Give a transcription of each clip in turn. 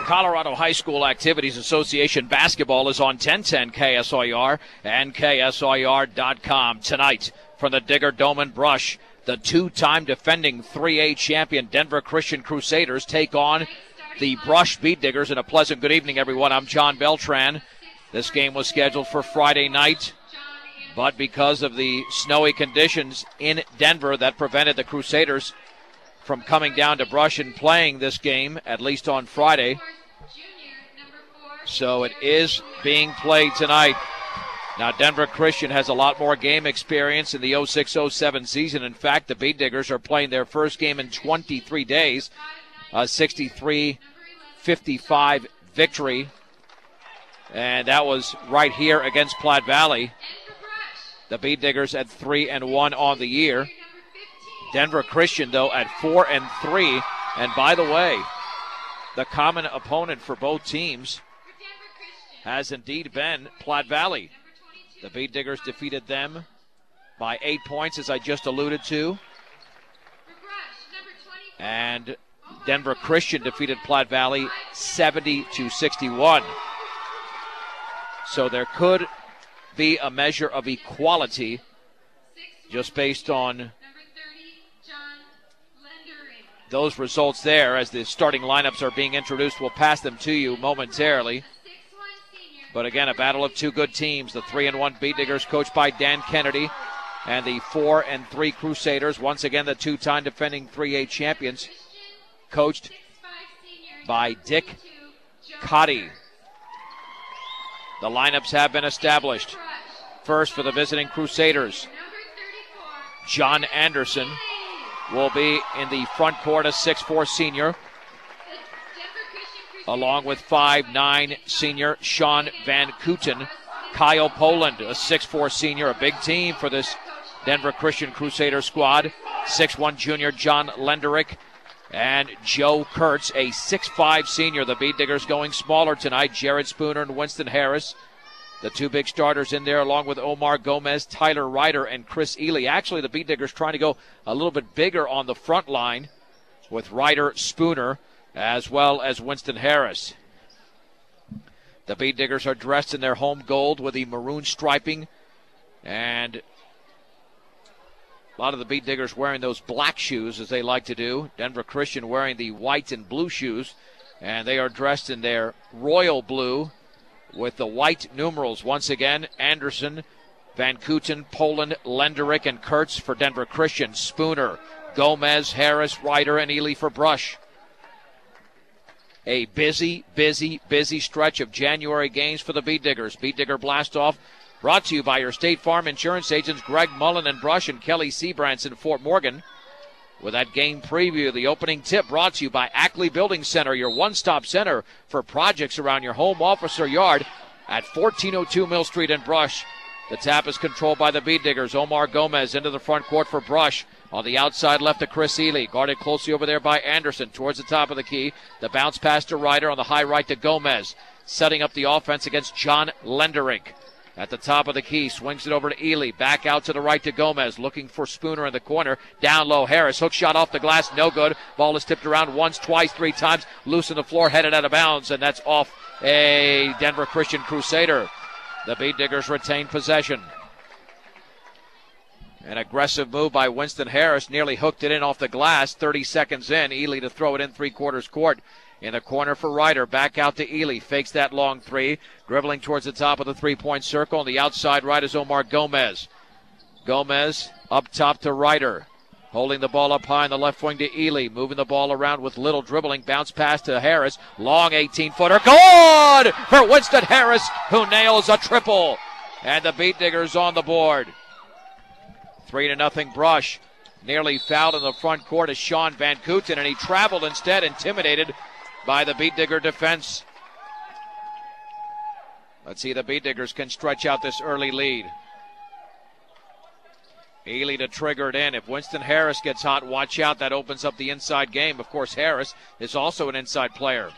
Colorado High School Activities Association basketball is on 1010 KSIR and KSIR.com. Tonight from the Digger Dome and Brush, the two-time defending 3A champion Denver Christian Crusaders take on the Brush Bead Diggers. And a pleasant good evening, everyone. I'm John Beltran. This game was scheduled for Friday night, but because of the snowy conditions in Denver, that prevented the Crusaders from coming down to Brush and playing this game, at least on Friday. So it is being played tonight. Now, Denver Christian has a lot more game experience in the 06-07 season. In fact, the Bead Diggers are playing their first game in 23 days, a 63-55 victory. And that was right here against Platte Valley. The Bead Diggers at 3-1 on the year. Denver Christian, though, at 4-3. And by the way, the common opponent for both teams has indeed been Platte Valley. The Bead Diggers defeated them by 8 points, as I just alluded to. And Denver Christian defeated Platte Valley 70-61. So there could be a measure of equality just based on those results there. As the starting lineups are being introduced, we'll pass them to you momentarily. But again, a battle of two good teams. The 3-1 Bead Diggers, coached by Dan Kennedy, and the 4-3 Crusaders, once again the two-time defending 3A champions, coached by Dick Cotty. The lineups have been established. First for the visiting Crusaders, John Anderson will be in the front court, a 6'4 senior, along with 5'9 senior Sean Van Kooten. Kyle Poland, a 6'4 senior, a big team for this Denver Christian Crusader squad. 6'1 junior John Lenderick, and Joe Kurtz, a 6'5 senior. The Bead Diggers going smaller tonight. Jared Spooner and Winston Harris, the two big starters in there, along with Omar Gomez, Tyler Ryder, and Chris Ely. Actually, the Bead Diggers trying to go a little bit bigger on the front line with Ryder, Spooner, as well as Winston Harris. The Bead Diggers are dressed in their home gold with the maroon striping, and a lot of the Bead Diggers wearing those black shoes, as they like to do. Denver Christian wearing the white and blue shoes, and they are dressed in their royal blue with the white numerals. Once again, Anderson, Van Kooten, Poland, Lenderick, and Kurtz for Denver Christian. Spooner, Gomez, Harris, Ryder, and Ely for Brush. A busy stretch of January games for the Bead Diggers. Bead Digger Blast-Off brought to you by your State Farm insurance agents Greg Mullen and Brush and Kelly Seabrants in Fort Morgan. With that game preview, the opening tip brought to you by Ackley Building Center, your one-stop center for projects around your home, office, or yard at 1402 Mill Street in Brush. The tap is controlled by the Bead Diggers. Omar Gomez into the front court for Brush. On the outside left to Chris Ely, guarded closely over there by Anderson towards the top of the key. The bounce pass to Ryder on the high right to Gomez, setting up the offense against John Lenderick. At the top of the key, swings it over to Ely. Back out to the right to Gomez, looking for Spooner in the corner. Down low, Harris. Hook shot off the glass, no good. Ball is tipped around once, twice, three times. Loose on the floor, headed out of bounds, and that's off a Denver Christian Crusader. The Bead Diggers retain possession. An aggressive move by Winston Harris, nearly hooked it in off the glass. 30 seconds in, Ely to throw it in three-quarters court. In the corner for Ryder, back out to Ely, fakes that long three, dribbling towards the top of the three-point circle. On the outside right is Omar Gomez. Gomez up top to Ryder, holding the ball up high in the left wing to Ely, moving the ball around with little dribbling, bounce pass to Harris, long 18-footer, good for Winston Harris, who nails a triple, and the Bead Diggers on the board. 3-0 Brush. Nearly fouled in the front court is Sean Van Kooten, and he traveled instead, intimidated by the Bead Digger defense. Let's see, the Bead Diggers can stretch out this early lead. Ely to trigger it in. If Winston Harris gets hot, watch out. That opens up the inside game. Of course, Harris is also an inside player.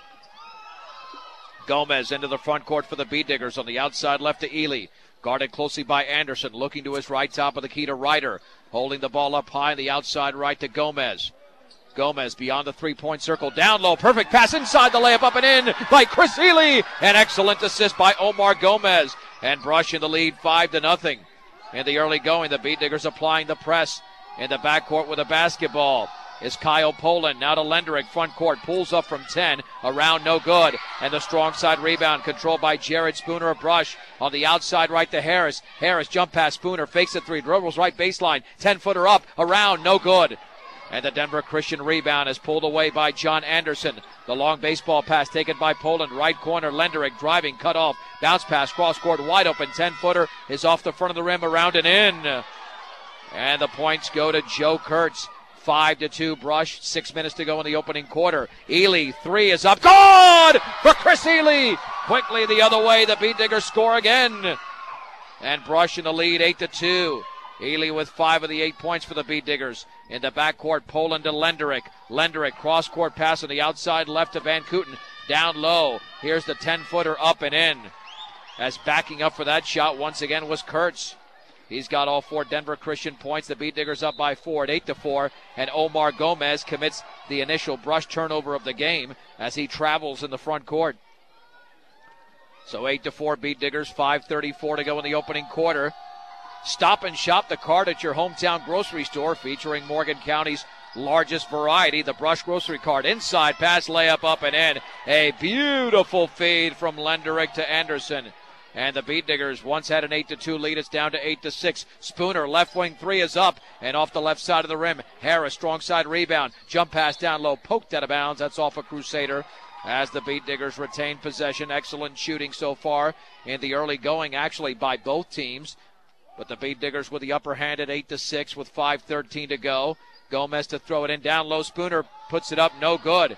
Gomez into the front court for the Bead Diggers on the outside left to Ely. Guarded closely by Anderson, looking to his right, top of the key to Ryder. Holding the ball up high on the outside right to Gomez. Gomez beyond the three-point circle, down low, perfect pass inside the layup, up and in by Chris Ely. An excellent assist by Omar Gomez. And Brush in the lead 5-0. In the early going, the Beat Diggers applying the press. In the backcourt with a basketball is Kyle Poland. Now to Lenderick, front court, pulls up from 10, around no good. And the strong side rebound controlled by Jared Spooner of Brush. On the outside right to Harris. Harris jump pass Spooner, fakes a three, dribbles right baseline, 10-footer up, around, no good. And the Denver Christian rebound is pulled away by John Anderson. The long baseball pass taken by Poland. Right corner, Lenderick driving, cut off. Bounce pass, cross court, wide open. 10-footer is off the front of the rim, around and in. And the points go to Joe Kurtz. 5-2 Brush. 6 minutes to go in the opening quarter. Ely, three is up. Good for Chris Ely. Quickly the other way. The Beat Diggers score again. And Brush in the lead, 8-2. Ely with 5 of the 8 points for the Beat Diggers. In the backcourt, Poland to Lenderick. Lenderick, cross-court pass on the outside left to Van Kooten. Down low. Here's the 10-footer up and in. As backing up for that shot once again was Kurtz. He's got all 4 Denver Christian points. The Beat Diggers up by 4 at 8-4. And Omar Gomez commits the initial Brush turnover of the game as he travels in the front court. So 8-4 Beat Diggers, 5:34 to go in the opening quarter. Stop and Shop, the cart at your hometown grocery store, featuring Morgan County's largest variety, the Brush Grocery Cart. Inside pass, layup, up and in. A beautiful feed from Lenderick to Anderson. And the Beat Diggers once had an 8-2 lead. It's down to 8-6. Spooner, left wing three is up and off the left side of the rim. Harris, strong side rebound. Jump pass down low, poked out of bounds. That's off a Crusader. As the Beat Diggers retain possession. Excellent shooting so far in the early going, actually, by both teams. But the Beat Diggers with the upper hand at 8-6 with 5:13 to go. Gomez to throw it in down low. Spooner puts it up, no good.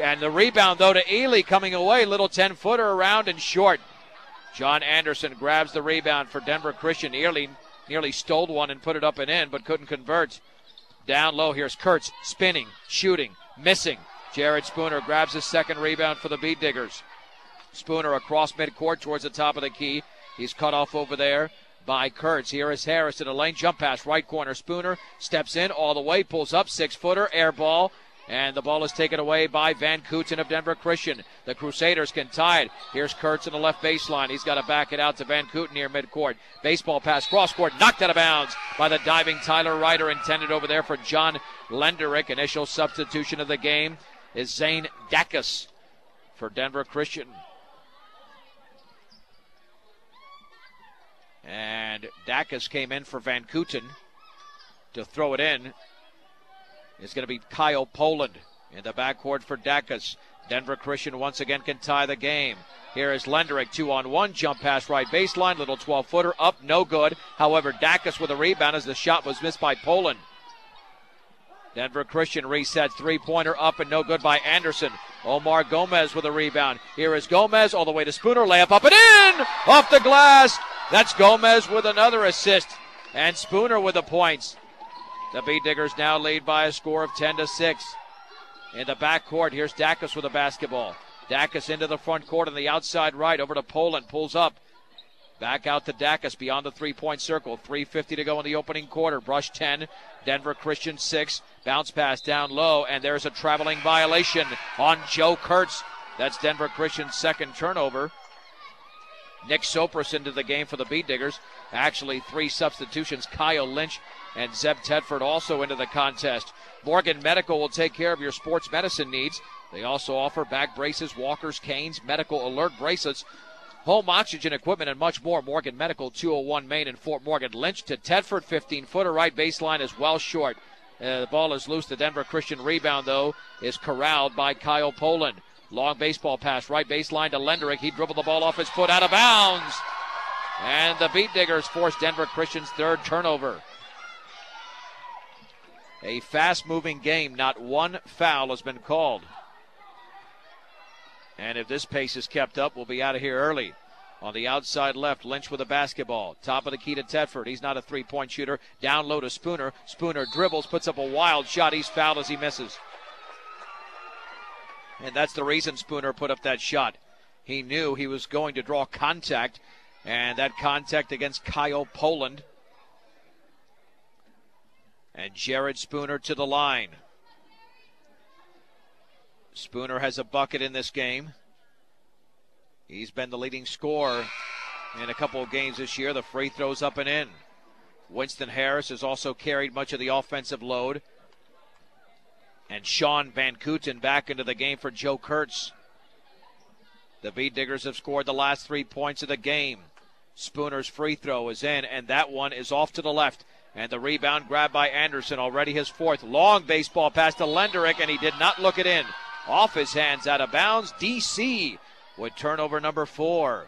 And the rebound, though, to Ely coming away. Little 10-footer around and short. John Anderson grabs the rebound for Denver Christian. Nearly stole one and put it up and in, but couldn't convert. Down low, here's Kurtz spinning, shooting, missing. Jared Spooner grabs his second rebound for the Beat Diggers. Spooner across midcourt towards the top of the key. He's cut off over there by Kurtz. Here is Harris in a lane jump pass, right corner. Spooner steps in all the way, pulls up, 6-footer, air ball. And the ball is taken away by Van Kooten of Denver Christian. The Crusaders can tie it. Here's Kurtz in the left baseline. He's got to back it out to Van Kooten near midcourt. Baseball pass, cross court, knocked out of bounds by the diving Tyler Ryder, intended over there for John Lenderick. Initial substitution of the game is Zane Dacus for Denver Christian. And Dacus came in for Van Kooten to throw it in. It's going to be Kyle Poland in the backcourt for Dacus. Denver Christian once again can tie the game. Here is Lenderick, 2-on-1, jump pass right baseline, little 12-footer up, no good. However, Dacus with a rebound as the shot was missed by Poland. Denver Christian resets, three-pointer up and no good by Anderson. Omar Gomez with a rebound. Here is Gomez all the way to Spooner, layup up and in! Off the glass! That's Gomez with another assist. And Spooner with the points. The Beat Diggers now lead by a score of 10-6. In the backcourt, here's Dacus with a basketball. Dacus into the front court on the outside right, over to Poland, pulls up. Back out to Dacus beyond the three-point circle. 3:50 to go in the opening quarter. Brush 10, Denver Christian 6. Bounce pass down low, and there's a traveling violation on Joe Kurtz. That's Denver Christian's second turnover. Nick Sopris into the game for the Beat Diggers. Actually, 3 substitutions. Kyle Lynch and Zeb Tedford also into the contest. Morgan Medical will take care of your sports medicine needs. They also offer back braces, walkers, canes, medical alert bracelets, home oxygen equipment, and much more. Morgan Medical, 201 Main in Fort Morgan. Lynch to Tedford, 15-footer right baseline is well short. The ball is loose. The Denver Christian rebound, though, is corralled by Kyle Poland. Long baseball pass, right baseline to Lenderick. He dribbled the ball off his foot, out of bounds. And the Beat Diggers force Denver Christian's third turnover. A fast-moving game. Not one foul has been called. And if this pace is kept up, we'll be out of here early. On the outside left, Lynch with a basketball. Top of the key to Tedford. He's not a three-point shooter. Down low to Spooner. Spooner dribbles, puts up a wild shot. He's fouled as he misses. And that's the reason Spooner put up that shot. He knew he was going to draw contact, and that contact against Kyle Poland. And Jared Spooner to the line. Spooner has a bucket in this game. He's been the leading scorer in a couple of games this year. The free throws up and in. Winston Harris has also carried much of the offensive load. And Sean Van Kooten back into the game for Joe Kurtz. The Bead Diggers have scored the last 3 points of the game. Spooner's free throw is in, and that one is off to the left. And the rebound grabbed by Anderson, already his fourth. Long baseball pass to Lenderick, and he did not look it in. Off his hands, out of bounds. DC with turnover number 4.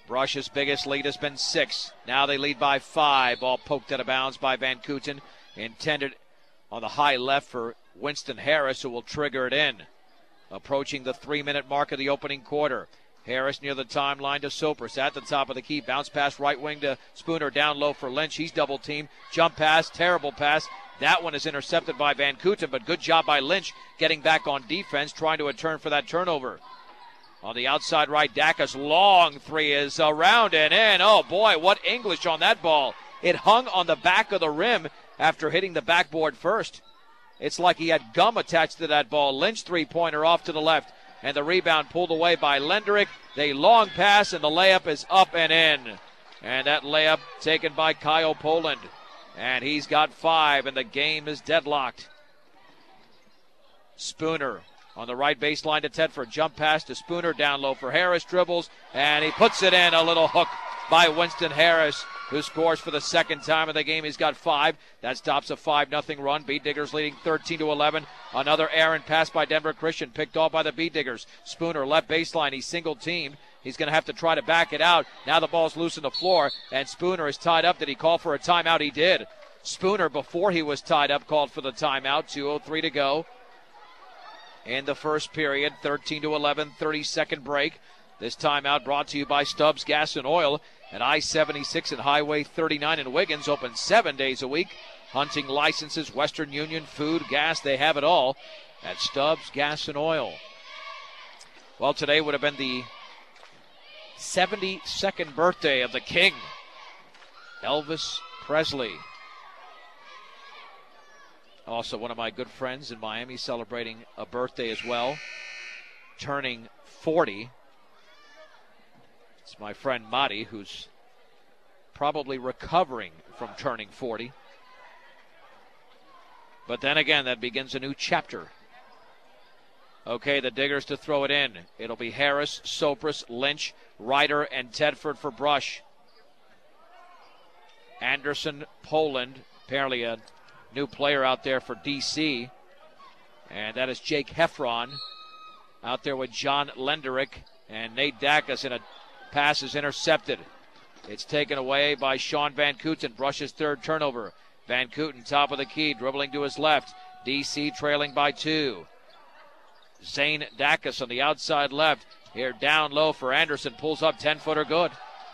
Brush's biggest lead has been 6. Now they lead by 5. Ball poked out of bounds by Van Kooten. Intended on the high left for Winston Harris, who will trigger it in. Approaching the 3-minute mark of the opening quarter. Harris near the timeline to Sopris at the top of the key. Bounce pass right wing to Spooner, down low for Lynch. He's double teamed. Jump pass, terrible pass. That one is intercepted by Van Kooten, but good job by Lynch getting back on defense, trying to return for that turnover. On the outside right, Dacus, long three is around and in. Oh boy, what English on that ball. It hung on the back of the rim after hitting the backboard first. It's like he had gum attached to that ball. Lynch three-pointer off to the left. And the rebound pulled away by Lenderick. They long pass, and the layup is up and in. And that layup taken by Kyle Poland. And he's got 5, and the game is deadlocked. Spooner on the right baseline to Tedford. Jump pass to Spooner, down low for Harris. Dribbles, and he puts it in. A little hook by Winston Harris, who scores for the second time of the game. He's got 5. That stops a 5-0 run. Bead Diggers leading 13-11. Another errant pass by Denver Christian, picked off by the Bead Diggers. Spooner left baseline. He's single teamed. He's going to have to try to back it out. Now the ball's loose on the floor, and Spooner is tied up. Did he call for a timeout? He did. Spooner, before he was tied up, called for the timeout. 2:03 to go in the first period. 13-11, 30-second break. This timeout brought to you by Stubbs Gas and Oil at I-76 and Highway 39 in Wiggins. Open 7 days a week. Hunting licenses, Western Union, food, gas, they have it all at Stubbs Gas and Oil. Well, today would have been the 72nd birthday of the King, Elvis Presley. Also one of my good friends in Miami celebrating a birthday as well, turning 40. It's my friend Madi, who's probably recovering from turning 40. But then again, that begins a new chapter. Okay, the Diggers to throw it in. It'll be Harris, Sopris, Lynch, Ryder, and Tedford for Brush. Anderson, Poland, apparently a new player out there for DC. And that is Jake Heffron out there with John Lenderick. And Nate Dacus in a pass is intercepted. It's taken away by Sean Van Kooten. Brush's third turnover. Van Kooten, top of the key, dribbling to his left. DC trailing by 2. Zane Dacus on the outside left. Here down low for Anderson. Pulls up, 10-footer good.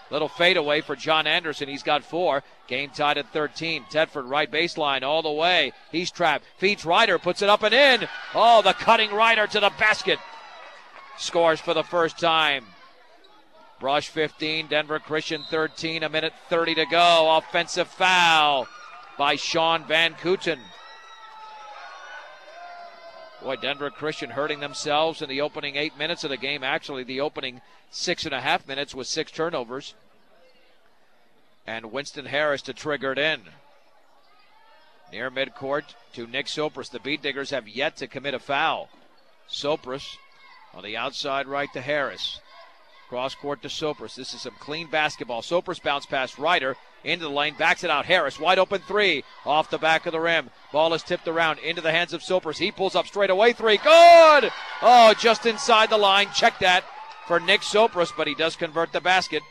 Little fadeaway for John Anderson. He's got 4. Game tied at 13. Tedford right baseline all the way. He's trapped. Feeds Ryder. Puts it up and in. Oh, the cutting Ryder to the basket. Scores for the first time. Brush 15. Denver Christian 13. 1:30 to go. Offensive foul by Sean Van Kooten. Boy, Denver Christian hurting themselves in the opening 8 minutes of the game. Actually, the opening 6.5 minutes with 6 turnovers. And Winston Harris to trigger it in. Near midcourt to Nick Sopris. The Bead Diggers have yet to commit a foul. Sopris on the outside right to Harris. Cross court to Sopris. This is some clean basketball. Sopris bounce past Ryder. Into the lane, backs it out. Harris, wide open 3. Off the back of the rim. Ball is tipped around into the hands of Sopris. He pulls up straight away 3. Good! Oh, just inside the line. Check that for Nick Sopris, but he does convert the basket.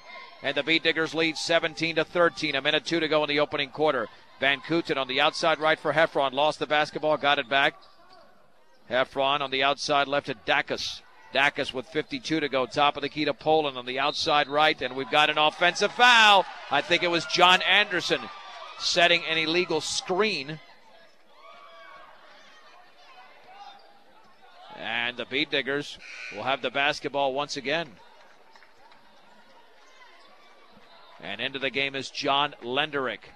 And the Bead Diggers lead 17-13. 1:02 to go in the opening quarter. Van Kooten on the outside right for Heffron. Lost the basketball, got it back. Heffron on the outside left to Dacus. Dacus with 52 to go. Top of the key to Poland on the outside right. And we've got an offensive foul. I think it was John Anderson setting an illegal screen. And the Bead Diggers will have the basketball once again. And into the game is John Lenderick.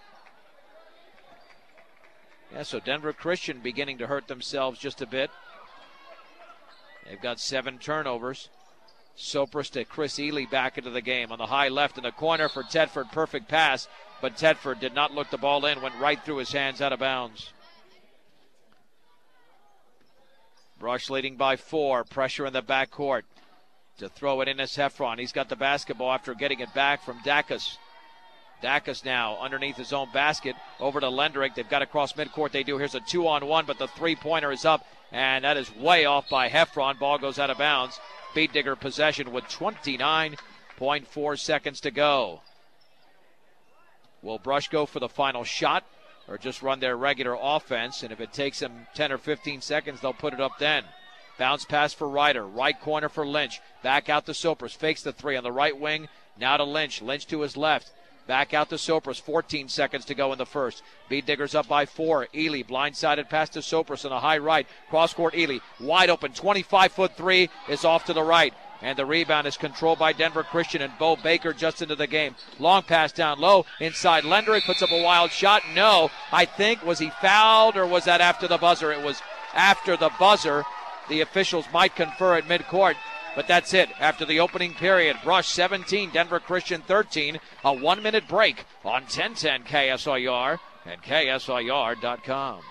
Yeah, so Denver Christian beginning to hurt themselves just a bit. They've got 7 turnovers. Sopris to Chris Ely back into the game on the high left in the corner for Tedford. Perfect pass, but Tedford did not look the ball in, went right through his hands out of bounds. Brush leading by 4. Pressure in the backcourt. To throw it in is Heffron. He's got the basketball after getting it back from Dacus. Dacus now underneath his own basket. Over to Lendrick. They've got across midcourt. They do. Here's a 2-on-1, but the three-pointer is up, and that is way off by Heffron. Ball goes out of bounds. Beat Digger possession with 29.4 seconds to go. Will Brush go for the final shot or just run their regular offense? And if it takes them 10 or 15 seconds, they'll put it up then. Bounce pass for Ryder. Right corner for Lynch. Back out to Sopris. Fakes the 3 on the right wing. Now to Lynch. Lynch to his left. Back out to Sopris. 14 seconds to go in the first. Beat Diggers up by 4. Ely blindsided pass to Sopris on the high right. Cross court Ely. Wide open. 25-foot 3 is off to the right. And the rebound is controlled by Denver Christian, and Bo Baker just into the game. Long pass down low. Inside Lendrick puts up a wild shot. No, I think, was he fouled or was that after the buzzer? It was after the buzzer. The officials might confer at midcourt, but that's it. After the opening period, Brush 17, Denver Christian 13. A 1-minute break on 1010 KSIR and KSIR.com.